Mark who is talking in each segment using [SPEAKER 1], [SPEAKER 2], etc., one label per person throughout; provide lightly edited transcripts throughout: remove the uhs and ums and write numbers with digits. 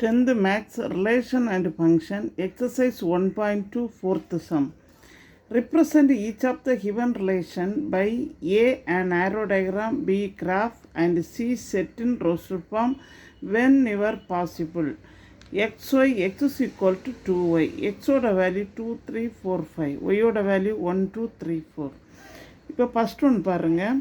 [SPEAKER 1] 10th Maths Relation and Function Exercise 1.2 Fourth Sum. Represent each of the given relation by A. An arrow diagram, B. Graph, and C. Set in roster form whenever possible. XY X is equal to 2Y. X ஓட value 2 3 4 5. Y ஓட value 1 2 3 4. இப்போ first one பாருங்கள்.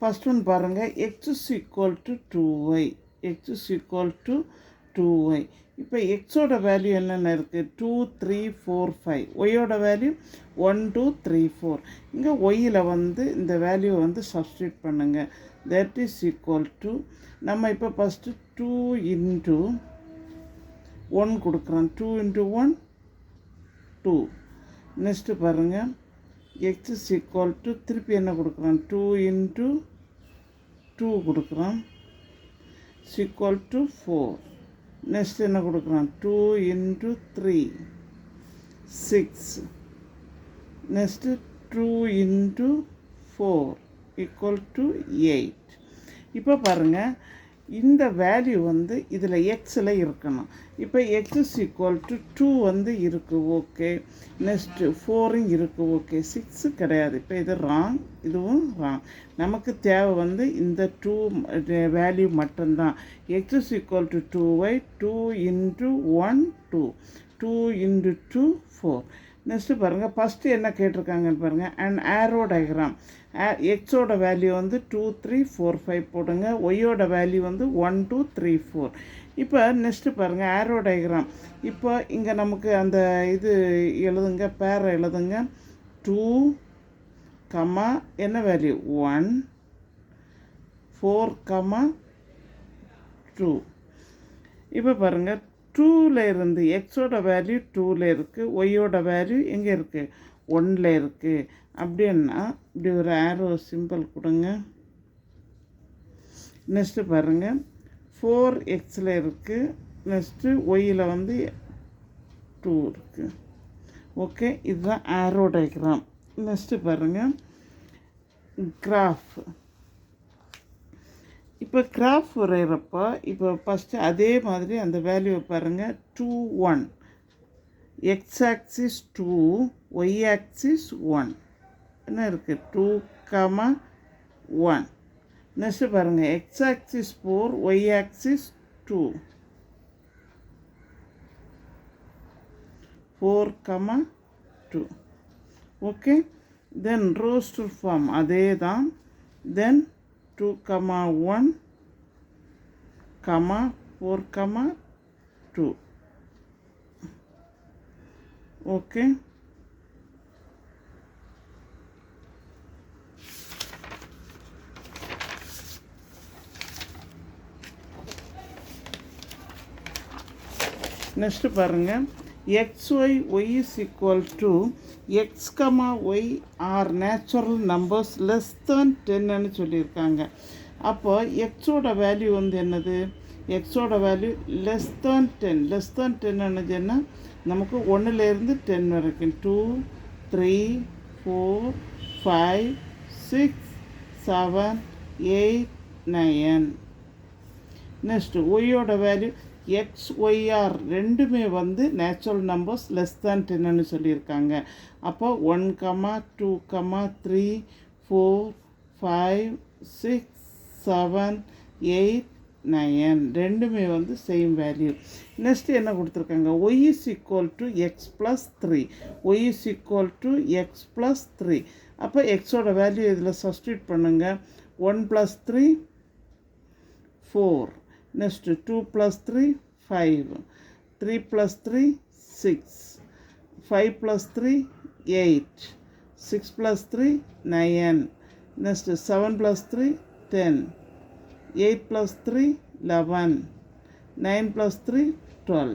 [SPEAKER 1] First one பாருங்கள், X is equal to 2y. X is equal to 2y. இப்போ எக்ஸோட value என்னென்ன இருக்குது? 2 3 4 5. ஒய்யோட வேல்யூ 1 2 3 4. இங்கே ஒய்யில் வந்து இந்த வேல்யூவை வந்து சப்ஸ்டியூட் பண்ணுங்கள். தட் இஸ் ஈக்குவல் டு, நம்ம இப்போ ஃபஸ்ட்டு 2 இன்ட்டு 1 கொடுக்குறோம். 2 இன்ட்டு 1 2. நெக்ஸ்ட்டு பாருங்கள், எக்ஸ் இஸ் ஈக்குவல் டு திருப்பி என்ன கொடுக்குறோம்? 2 இன்ட்டு 2 கொடுக்குறோம். Equal to 4. நெக்ஸ்ட் என்ன கொடுக்குறோம்? 2 into 3 6. Next 2 into 4 equal to 8. இப்போ பாருங்கள், இந்த வேல்யூ வந்து இதில் எக்ஸில் இருக்கணும். இப்போ எக்ஸ் இஸ் ஈக்குவல் டு 2 வந்து இருக்குது, ஓகே. நெக்ஸ்ட்டு 4ம் இருக்குது, ஓகே. 6 கிடையாது. இப்போ இது ராங், இதுவும் ராங். நமக்கு தேவை வந்து இந்த 2 வேல்யூ மட்டும்தான். X is equal to 2y. 2 into 1 2. 2 into 2 4. Next பாருங்கள், ஃபஸ்ட்டு என்ன கேட்டிருக்காங்கன்னு பாருங்கள். And arrow diagram. எக்ஸோட வேல்யூ வந்து 2 3 4 5 போடுங்க. ஒய்யோட வேல்யூ வந்து 1 2 3 4. இப்போ நெக்ஸ்ட்டு பாருங்கள், ஆரோ டயக்ராம். இப்போ இங்கே நமக்கு அந்த இது எழுதுங்க, பேரை எழுதுங்க. 2 கமா என்ன வேல்யூ 1 4 கமா 2. இப்போ பாருங்கள், 2ல் இருந்து எக்ஸோட வேல்யூ 2ல் இருக்குது, ஒய்யோட வேல்யூ எங்கே இருக்குது? 1ல் இருக்குது. அப்படின்னா இப்படி ஒரு ஆரோ சிம்பிள் கொடுங்க. நெக்ஸ்ட்டு பாருங்கள், 4xல் இருக்குது. நெக்ஸ்ட்டு ஒய்யில் வந்து 2 இருக்குது, ஓகே. இதுதான் ஆரோ டயக்ராம். நெக்ஸ்ட்டு பாருங்கள், கிராஃப். இப்போ கிராஃப் வரைகிறப்போ இப்போ ஃபஸ்ட்டு அதே மாதிரி அந்த வேல்யூவை பாருங்கள். 2 1. X axis 2, Y axis 1. என்ன இருக்குது? 2 கமா 1. நெக்ஸ்ட்டு பாருங்கள், X axis 4, Y axis 2. 4 comma 2, okay. Then roster form அதே தான். Then 2 comma 1 comma 4 comma 2, okay. Next பாருங்கள், XY y is equal to x, y are natural numbers less than 10ன்னு சொல்லியிருக்காங்க. அப்போ எக்ஸோட value வந்து என்னது? எக்ஸோட value less than 10. Less than 10 என்னதுன்னா நமக்கு 1லேருந்து 10 வரைக்கும் 2 3 4 5 6 7 8 9. நெக்ஸ்ட்டு ஒய்யோட வேல்யூ எக்ஸ் ஒய்ஆர் ரெண்டுமே வந்து நேச்சுரல் நம்பர்ஸ் லெஸ் தேன் 10ன்னு சொல்லியிருக்காங்க. அப்போ 1 கமா 2 கமா 3 4 5 6 7 8 9 ரெண்டுமே வந்து சேம் வேல்யூ. நெக்ஸ்ட்டு என்ன கொடுத்துருக்காங்க? Y is equal to x plus 3. Y is equal to x plus 3. அப்போ எக்ஸோட வேல்யூ இதில் சப்ஸ்டியூட் பண்ணுங்கள். 1 plus 3 4. Next 2 plus 3 5. 3 plus 3 6. 5 plus 3 8. 6 plus 3 9. Next 7 plus 3 10. 8 plus 3 11. 9 plus 3 12.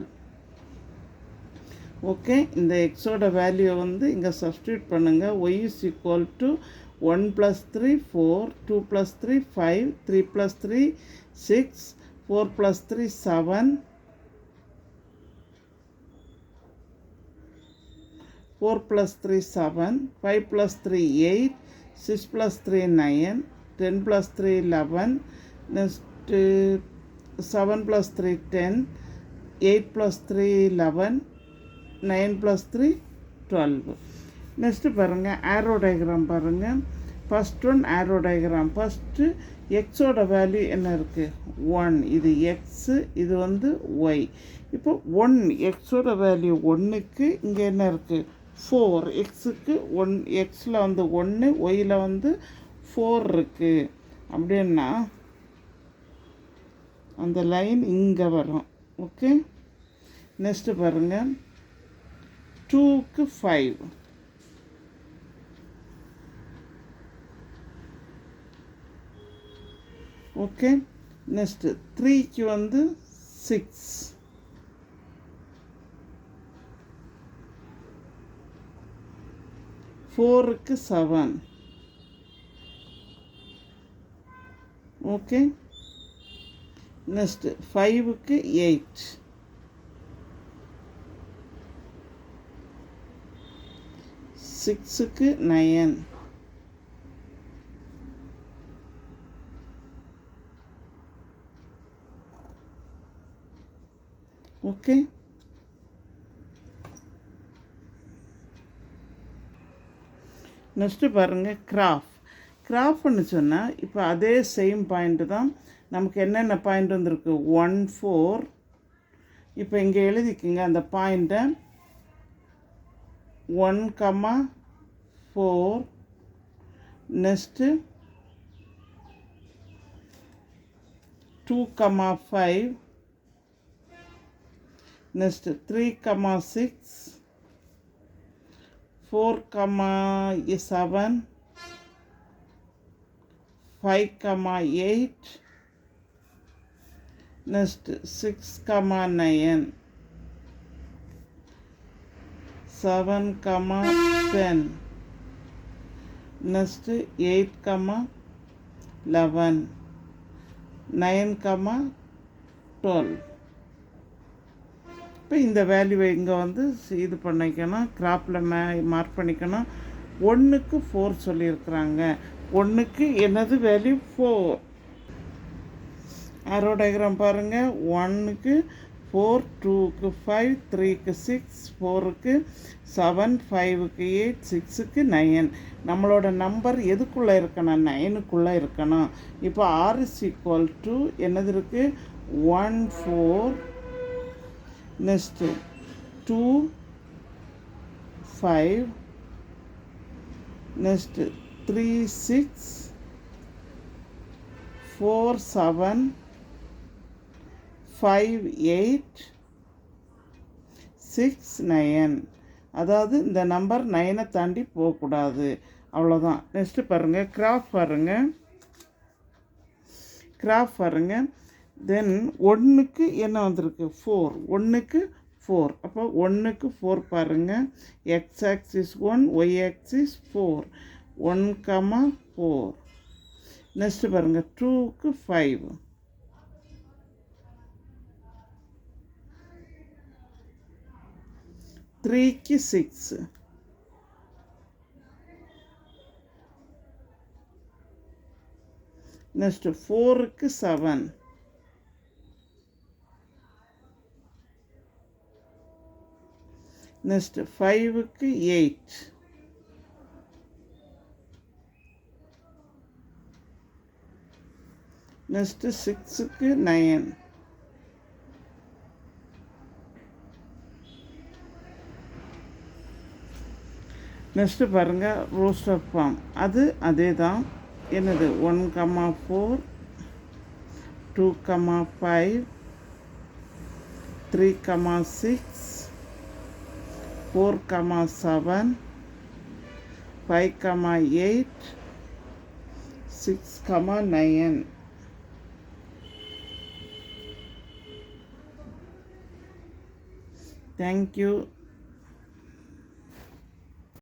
[SPEAKER 1] Okay. இந்த எக்ஸோட வேல்யூ வந்து இங்கே சப்ஸ்டியூட் பண்ணுங்கள். y is equal to 1 plus 3 4. 2 plus 3 5. 3 plus 3 6. 4 plus 3 7. 4 plus 3 7. 5 plus 3 8. 6 plus 3 9. 10 plus 3 11, next 7 plus 3 10, 8 plus 3 11, 9 plus 3 12. Next பாருங்கள் arrow diagram பாருங்கள். First one arrow diagram. First எக்ஸோட value என்ன இருக்குது 1, இது எக்ஸு, இது வந்து ஒய். இப்போ 1 எக்ஸோட வேல்யூ 1க்கு இங்கே என்ன இருக்குது 4, எக்ஸுக்கு 1, எக்ஸில் வந்து 1, ஒயில் வந்து 4 இருக்குது. அப்படின்னா அந்த லைன் இங்கே வரும். ஓகே, நெக்ஸ்ட்டு பாருங்கள் 2க்கு 5, ஓகே. நெக்ஸ்ட்டு 3க்கு வந்து 6, 4க்கு 7, ஓகே. நெக்ஸ்ட்டு 5க்கு 8, 6க்கு 9, ஓகே. நெக்ஸ்ட்டு பாருங்கள் கிராஃப்னு சொன்னால் இப்போ அதே சேம் பாயிண்ட்டு தான். நமக்கு என்னென்ன பாயிண்ட் வந்துருக்கு 1 4. இப்போ இங்கே எழுதிக்கிங்க அந்த பாயிண்ட்டை 1, 4. நெக்ஸ்ட்டு 2, 5. நெக்ஸ்ட்டு 3, 6, 4, 7, 5, 8. Next 6, 9, 7, 10. Next 8, 11, 9, 12. இப்போ இந்த வேல்யூவை இங்கே வந்து இது பண்ணிக்கணும், கிராப்பில் மார்க் பண்ணிக்கணும். 1க்கு 4 சொல்லியிருக்கிறாங்க. 1க்கு என்னது வேல்யூ 4. ஆரோ டயக்ராம் பாருங்கள். 1க்கு 4, 2க்கு 5, 3க்கு 6, 4க்கு 7, 5க்கு 8, 6க்கு 9. நம்மளோட நம்பர் எதுக்குள்ளே இருக்கணும் 9க்குள்ளே இருக்கணும். இப்போ R = என்னது இருக்குது 1 4. Next 2 5. Next 3 6, 4 7, 5 8, 6 9. அதாவது இந்த நம்பர் 9 தாண்டி போகக்கூடாது. அவ்வளோதான். நெக்ஸ்ட்டு பாருங்கள் கிராஃப் பாருங்கள். தென் 1க்கு என்ன வந்திருக்கு 4. 1க்கு 4. அப்போ 1க்கு 4 பாருங்கள். X axis 1, y axis 4. 1, 4. Next பாருங்கள் 2க்கு 5. 3க்கு 6. நெக்ஸ்ட்டு 4க்கு 7. Next 5க்கு 8. Next 6க்கு 9. நெக்ஸ்ட்டு பாருங்கள் ரோஸ்டர் ஃபார்ம். அதே தான். என்னது 1, 4, 2, 5, 3, 6, 4, 7, 5, 8, 6, 9. Thank you.